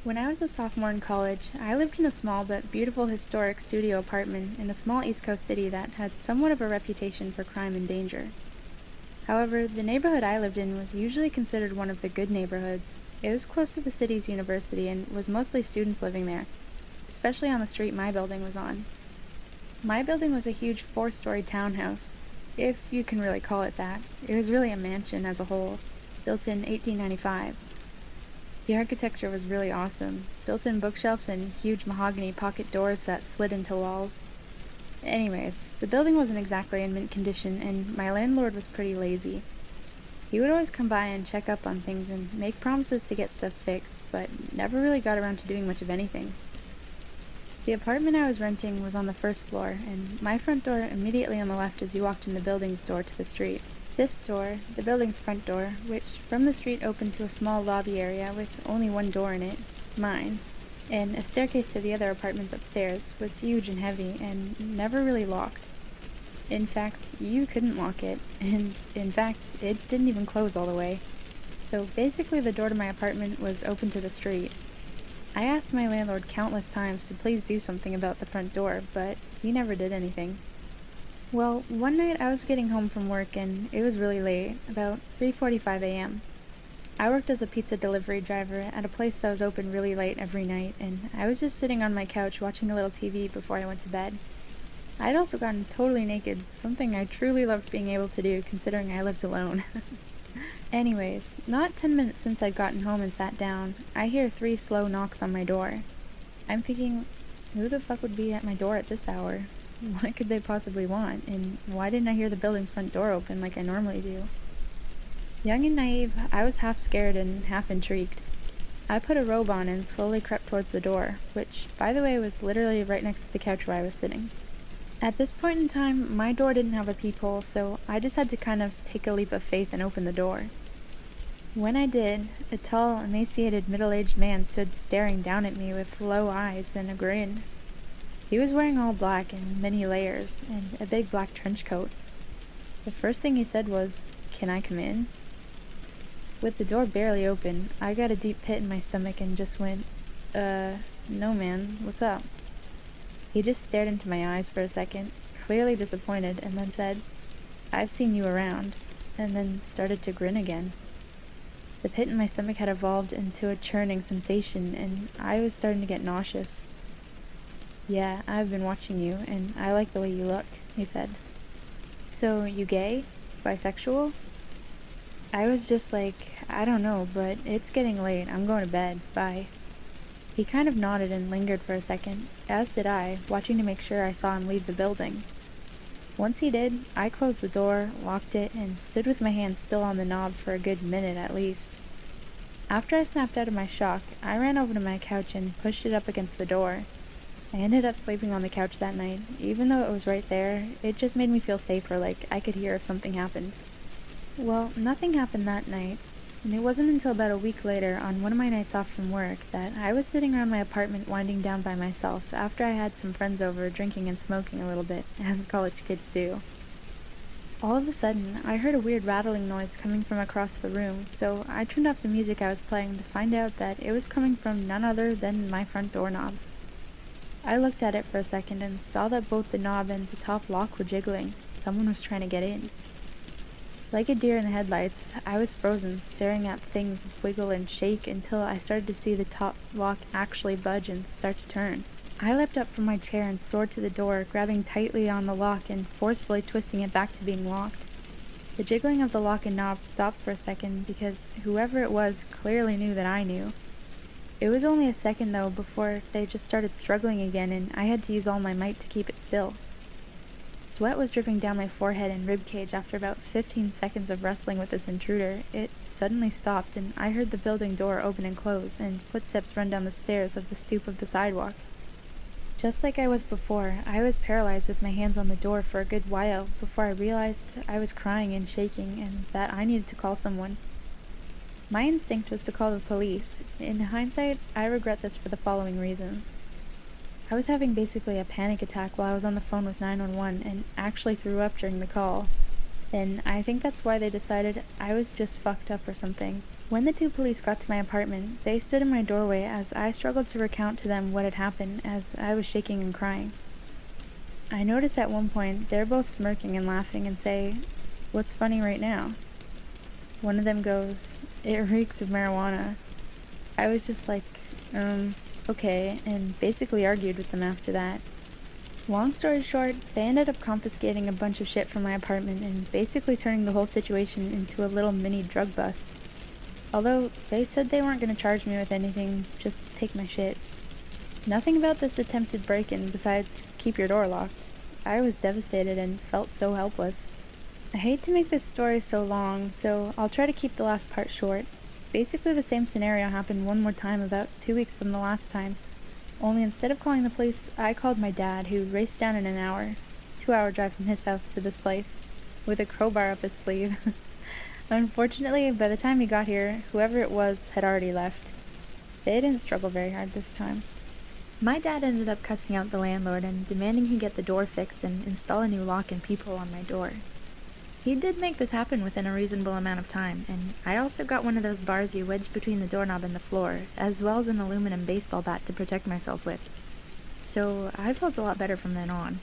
When I was a sophomore in college, I lived in a small but beautiful historic studio apartment in a small East Coast city that had somewhat of a reputation for crime and danger. However, the neighborhood I lived in was usually considered one of the good neighborhoods. It was close to the city's university and was mostly students living there, especially on the street my building was on. My building was a huge 4-story townhouse, if you can really call it that. It was really a mansion as a whole, built in 1895. The architecture was really awesome. Built-in bookshelves and huge mahogany pocket doors that slid into walls. Anyways, the building wasn't exactly in mint condition, and my landlord was pretty lazy. He would always come by and check up on things and make promises to get stuff fixed, but never really got around to doing much of anything. The apartment I was renting was on the first floor, and my front door immediately on the left as you walked in the building's door to the street. This door, the building's front door, which from the street opened to a small lobby area with only one door in it, mine, and a staircase to the other apartments upstairs, was huge and heavy and never really locked. In fact, you couldn't lock it, and in fact, it didn't even close all the way. So basically the door to my apartment was open to the street. I asked my landlord countless times to please do something about the front door, but he never did anything. Well, one night I was getting home from work and it was really late, about 3:45 a.m. I worked as a pizza delivery driver at a place that was open really late every night, and I was just sitting on my couch watching a little TV before I went to bed. I'd also gotten totally naked, something I truly loved being able to do considering I lived alone. Anyways, not 10 minutes since I'd gotten home and sat down, I hear 3 slow knocks on my door. I'm thinking, who the fuck would be at my door at this hour? What could they possibly want, and why didn't I hear the building's front door open like I normally do? Young and naive, I was half scared and half intrigued. I put a robe on and slowly crept towards the door, which, by the way, was literally right next to the couch where I was sitting. At this point in time, my door didn't have a peephole, so I just had to kind of take a leap of faith and open the door. When I did, a tall, emaciated, middle-aged man stood staring down at me with low eyes and a grin. He was wearing all black in many layers, and a big black trench coat. The first thing he said was, "Can I come in?" With the door barely open, I got a deep pit in my stomach and just went, no man, what's up?" He just stared into my eyes for a second, clearly disappointed, and then said, "I've seen you around," and then started to grin again. The pit in my stomach had evolved into a churning sensation, and I was starting to get nauseous. "Yeah, I've been watching you, and I like the way you look," he said. "So, you gay? Bisexual?" I was just like, "I don't know, but it's getting late. I'm going to bed. Bye." He kind of nodded and lingered for a second, as did I, watching to make sure I saw him leave the building. Once he did, I closed the door, locked it, and stood with my hand still on the knob for a good minute at least. After I snapped out of my shock, I ran over to my couch and pushed it up against the door. I ended up sleeping on the couch that night. Even though it was right there, it just made me feel safer, like I could hear if something happened. Well, nothing happened that night, and it wasn't until about a week later, on one of my nights off from work, that I was sitting around my apartment winding down by myself after I had some friends over drinking and smoking a little bit, as college kids do. All of a sudden, I heard a weird rattling noise coming from across the room, so I turned off the music I was playing to find out that it was coming from none other than my front doorknob. I looked at it for a second and saw that both the knob and the top lock were jiggling. Someone was trying to get in. Like a deer in the headlights, I was frozen, staring at things wiggle and shake until I started to see the top lock actually budge and start to turn. I leapt up from my chair and soared to the door, grabbing tightly on the lock and forcefully twisting it back to being locked. The jiggling of the lock and knob stopped for a second because whoever it was clearly knew that I knew. It was only a second, though, before they just started struggling again, and I had to use all my might to keep it still. Sweat was dripping down my forehead and ribcage after about 15 seconds of wrestling with this intruder. It suddenly stopped, and I heard the building door open and close, and footsteps run down the stairs of the stoop of the sidewalk. Just like I was before, I was paralyzed with my hands on the door for a good while before I realized I was crying and shaking, and that I needed to call someone. My instinct was to call the police. In hindsight, I regret this for the following reasons. I was having basically a panic attack while I was on the phone with 911 and actually threw up during the call. And I think that's why they decided I was just fucked up or something. When the two police got to my apartment, they stood in my doorway as I struggled to recount to them what had happened as I was shaking and crying. I noticed at one point they're both smirking and laughing and say, "What's funny right now?" One of them goes, "It reeks of marijuana." I was just like, okay, and basically argued with them after that. Long story short, they ended up confiscating a bunch of shit from my apartment and basically turning the whole situation into a little mini drug bust. Although they said they weren't going to charge me with anything, just take my shit. Nothing about this attempted break-in besides keep your door locked. I was devastated and felt so helpless. I hate to make this story so long, so I'll try to keep the last part short. Basically the same scenario happened one more time about 2 weeks from the last time. Only instead of calling the police, I called my dad, who raced down in an hour, 2-hour drive from his house to this place, with a crowbar up his sleeve. Unfortunately, by the time he got here, whoever it was had already left. They didn't struggle very hard this time. My dad ended up cussing out the landlord and demanding he get the door fixed and install a new lock and peephole on my door. He did make this happen within a reasonable amount of time, and I also got one of those bars you wedge between the doorknob and the floor, as well as an aluminum baseball bat to protect myself with. So I felt a lot better from then on.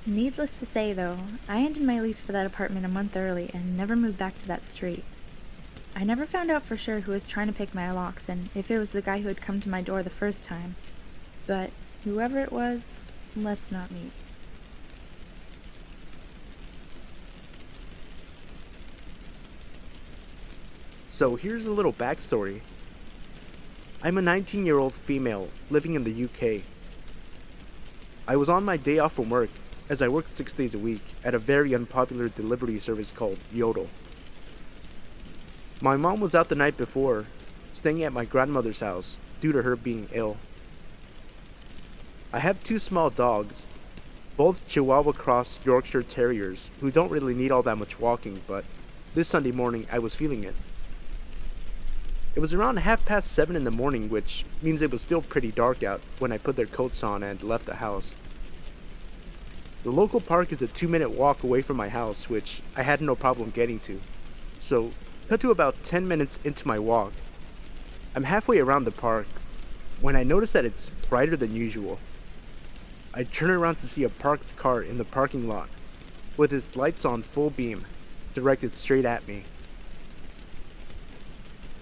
Needless to say, though, I ended my lease for that apartment a month early and never moved back to that street. I never found out for sure who was trying to pick my locks and if it was the guy who had come to my door the first time. But whoever it was, let's not meet. So here's a little backstory. I'm a 19-year-old female living in the UK. I was on my day off from work, as I worked 6 days a week at a very unpopular delivery service called Yodel. My mom was out the night before, staying at my grandmother's house due to her being ill. I have 2 small dogs, both Chihuahua Cross Yorkshire Terriers, who don't really need all that much walking, but this Sunday morning I was feeling it. It was around 7:30 in the morning, which means it was still pretty dark out when I put their coats on and left the house. The local park is a 2-minute walk away from my house, which I had no problem getting to. So, cut to about 10 minutes into my walk. I'm halfway around the park when I notice that it's brighter than usual. I turn around to see a parked car in the parking lot, with its lights on full beam, directed straight at me.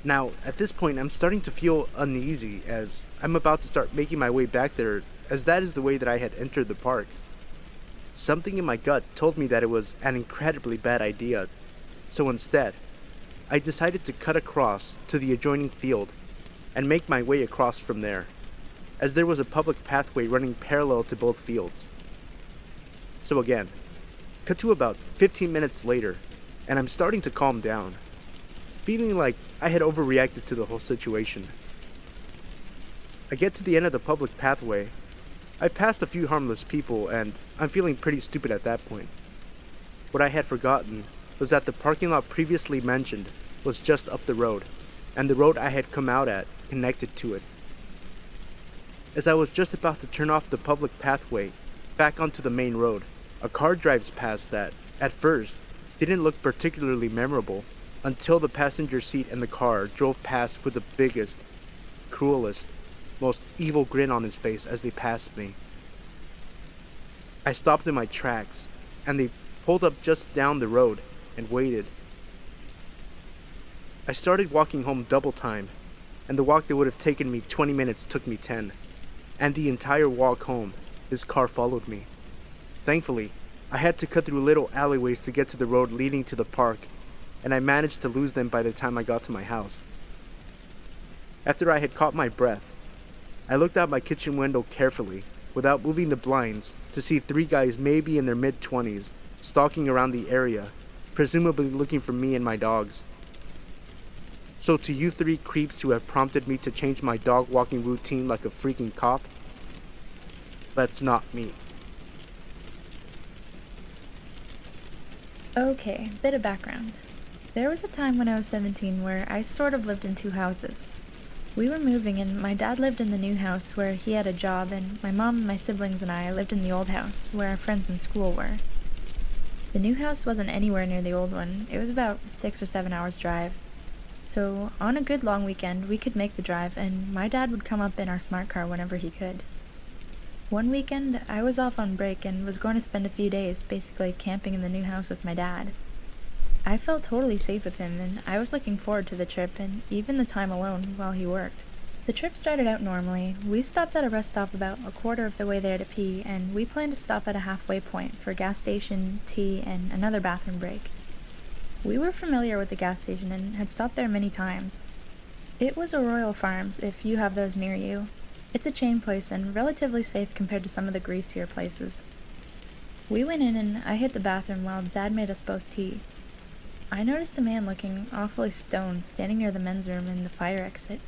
Now, at this point, I'm starting to feel uneasy as I'm about to start making my way back there, as that is the way that I had entered the park. Something in my gut told me that it was an incredibly bad idea, so instead, I decided to cut across to the adjoining field and make my way across from there, as there was a public pathway running parallel to both fields. So again, cut to about 15 minutes later, and I'm starting to calm down, feeling like I had overreacted to the whole situation. I get to the end of the public pathway. I passed a few harmless people, and I'm feeling pretty stupid at that point. What I had forgotten was that the parking lot previously mentioned was just up the road, and the road I had come out at connected to it. As I was just about to turn off the public pathway back onto the main road, a car drives past that, at first, didn't look particularly memorable, until the passenger seat in the car drove past with the biggest, cruelest, most evil grin on his face as they passed me. I stopped in my tracks, and they pulled up just down the road and waited. I started walking home double time, and the walk that would have taken me 20 minutes took me 10, and the entire walk home, this car followed me. Thankfully, I had to cut through little alleyways to get to the road leading to the park, and I managed to lose them by the time I got to my house. After I had caught my breath, I looked out my kitchen window carefully, without moving the blinds, to see 3 guys maybe in their mid-20s, stalking around the area, presumably looking for me and my dogs. So to you 3 creeps who have prompted me to change my dog walking routine like a freaking cop, let's not meet. Okay, bit of background. There was a time when I was 17 where I sort of lived in 2 houses. We were moving and my dad lived in the new house where he had a job, and my mom, my siblings, and I lived in the old house where our friends in school were. The new house wasn't anywhere near the old one. It was about 6 or 7 hours drive. So, on a good long weekend, we could make the drive, and my dad would come up in our smart car whenever he could. One weekend, I was off on break and was going to spend a few days basically camping in the new house with my dad. I felt totally safe with him, and I was looking forward to the trip and even the time alone while he worked. The trip started out normally. We stopped at a rest stop about a quarter of the way there to pee, and we planned to stop at a halfway point for a gas station, tea, and another bathroom break. We were familiar with the gas station and had stopped there many times. It was a Royal Farms, if you have those near you. It's a chain place and relatively safe compared to some of the greasier places. We went in and I hit the bathroom while Dad made us both tea. I noticed a man looking awfully stoned standing near the men's room in the fire exit.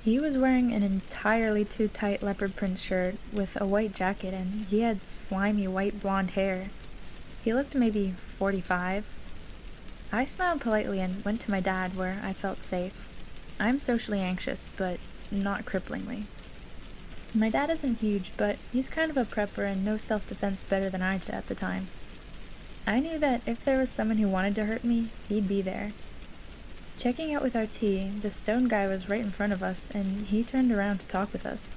He was wearing an entirely too tight leopard print shirt with a white jacket, and he had slimy white blonde hair. He looked maybe 45. I smiled politely and went to my dad where I felt safe. I'm socially anxious, but not cripplingly. My dad isn't huge, but he's kind of a prepper and knows self-defense better than I did at the time. I knew that if there was someone who wanted to hurt me, he'd be there. Checking out with our tea, the stone guy was right in front of us, and he turned around to talk with us.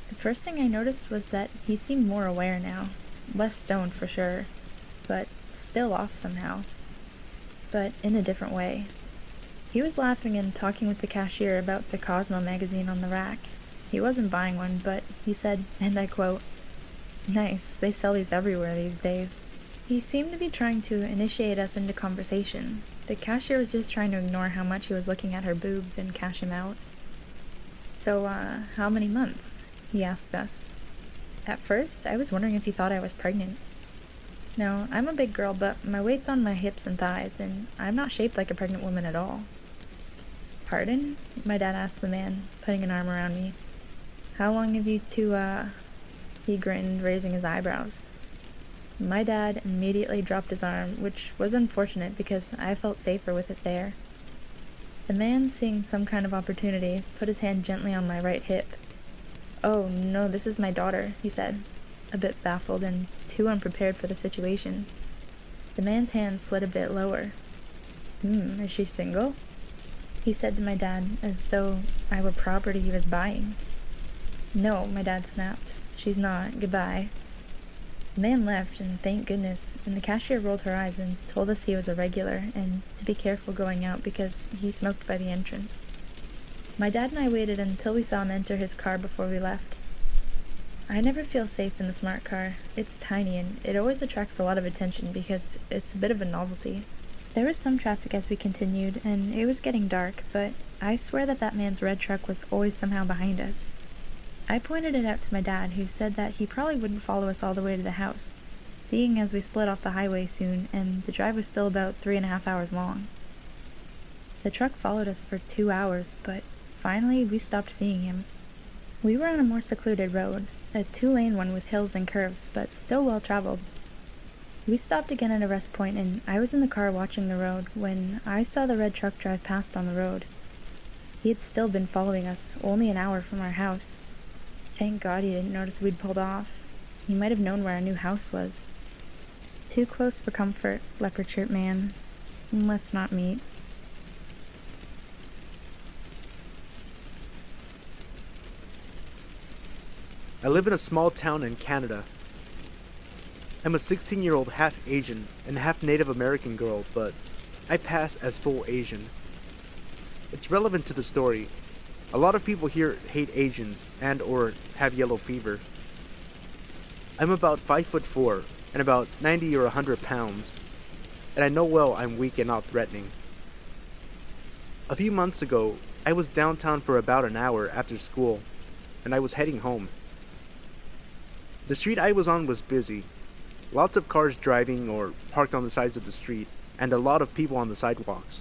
The first thing I noticed was that he seemed more aware now. Less stoned for sure, but still off somehow. But in a different way. He was laughing and talking with the cashier about the Cosmo magazine on the rack. He wasn't buying one, but he said, and I quote, "Nice, they sell these everywhere these days." He seemed to be trying to initiate us into conversation. The cashier was just trying to ignore how much he was looking at her boobs and cash him out. "So, how many months?" he asked us. At first, I was wondering if he thought I was pregnant. No, I'm a big girl, but my weight's on my hips and thighs, and I'm not shaped like a pregnant woman at all. "Pardon?" my dad asked the man, putting an arm around me. "How long have you two, He grinned, raising his eyebrows. My dad immediately dropped his arm, which was unfortunate because I felt safer with it there. The man, seeing some kind of opportunity, put his hand gently on my right hip. "Oh, no, this is my daughter," he said, a bit baffled and too unprepared for the situation. The man's hand slid a bit lower. Is she single?" he said to my dad, as though I were property he was buying. "No," my dad snapped. "She's not. Goodbye." The man left, and thank goodness, and the cashier rolled her eyes and told us he was a regular, and to be careful going out because he smoked by the entrance. My dad and I waited until we saw him enter his car before we left. I never feel safe in the smart car. It's tiny, and it always attracts a lot of attention because it's a bit of a novelty. There was some traffic as we continued, and it was getting dark, but I swear that man's red truck was always somehow behind us. I pointed it out to my dad, who said that he probably wouldn't follow us all the way to the house, seeing as we split off the highway soon, and the drive was still about 3.5 hours long. The truck followed us for 2 hours, but finally we stopped seeing him. We were on a more secluded road, a 2-lane one with hills and curves, but still well traveled. We stopped again at a rest point, and I was in the car watching the road when I saw the red truck drive past on the road. He had still been following us, only an hour from our house. Thank God he didn't notice we'd pulled off. He might have known where our new house was. Too close for comfort, leopard shirt man. Let's not meet. I live in a small town in Canada. I'm a 16-year-old half Asian and half Native American girl, but I pass as full Asian. It's relevant to the story. A lot of people here hate Asians and or have yellow fever. I'm about 5'4" and about 90 or 100 pounds, and I know well I'm weak and not threatening. A few months ago, I was downtown for about an hour after school, and I was heading home. The street I was on was busy. Lots of cars driving or parked on the sides of the street, and a lot of people on the sidewalks.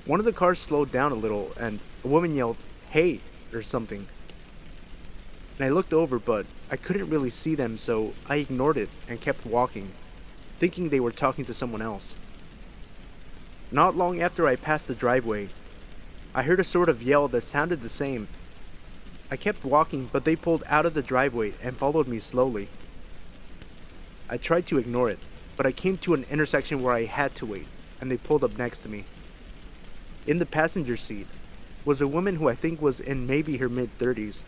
One of the cars slowed down a little, and a woman yelled, "Hey," or something. And I looked over, but I couldn't really see them, so I ignored it and kept walking, thinking they were talking to someone else. Not long after I passed the driveway, I heard a sort of yell that sounded the same. I kept walking, but they pulled out of the driveway and followed me slowly. I tried to ignore it, but I came to an intersection where I had to wait, and they pulled up next to me. In the passenger seat was a woman who I think was in maybe her mid-30s.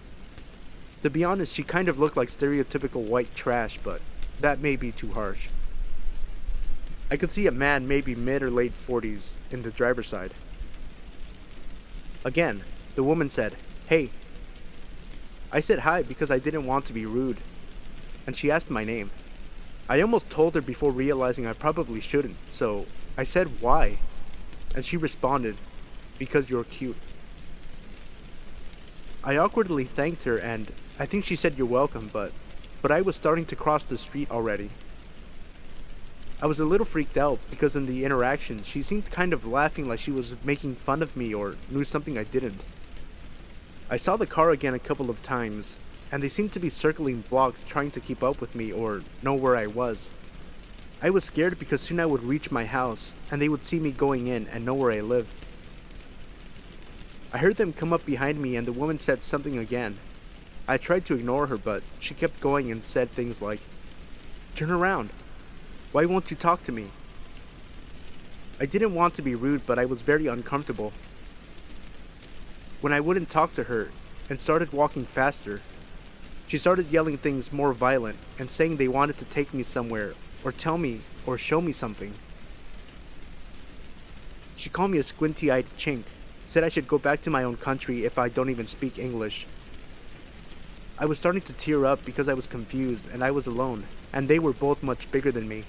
To be honest, she kind of looked like stereotypical white trash, but that may be too harsh. I could see a man maybe mid or late 40s in the driver's side. Again, the woman said, "Hey." I said hi because I didn't want to be rude, and she asked my name. I almost told her before realizing I probably shouldn't, so I said why, and she responded, "Because you're cute." I awkwardly thanked her, and I think she said you're welcome, but I was starting to cross the street already. I was a little freaked out because in the interaction she seemed kind of laughing like she was making fun of me or knew something I didn't. I saw the car again a couple of times, and they seemed to be circling blocks trying to keep up with me or know where I was. I was scared because soon I would reach my house and they would see me going in and know where I lived. I heard them come up behind me and the woman said something again. I tried to ignore her, but she kept going and said things like, "Turn around. Why won't you talk to me?" I didn't want to be rude, but I was very uncomfortable. When I wouldn't talk to her and started walking faster, she started yelling things more violent and saying they wanted to take me somewhere or tell me or show me something. She called me a squinty-eyed chink, said I should go back to my own country if I don't even speak English. I was starting to tear up because I was confused and I was alone, and they were both much bigger than me.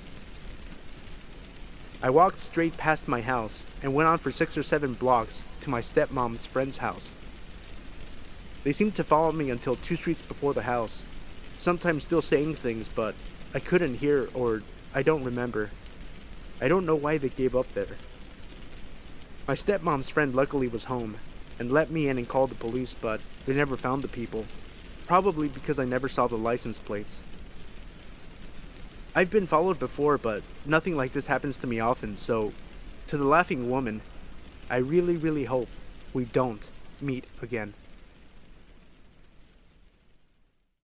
I walked straight past my house and went on for 6 or 7 blocks to my stepmom's friend's house. They seemed to follow me until 2 streets before the house, sometimes still saying things, but I couldn't hear or I don't remember. I don't know why they gave up there. My stepmom's friend luckily was home and let me in and called the police, but they never found the people. Probably because I never saw the license plates. I've been followed before, but nothing like this happens to me often, so to the laughing woman, I really hope we don't meet again.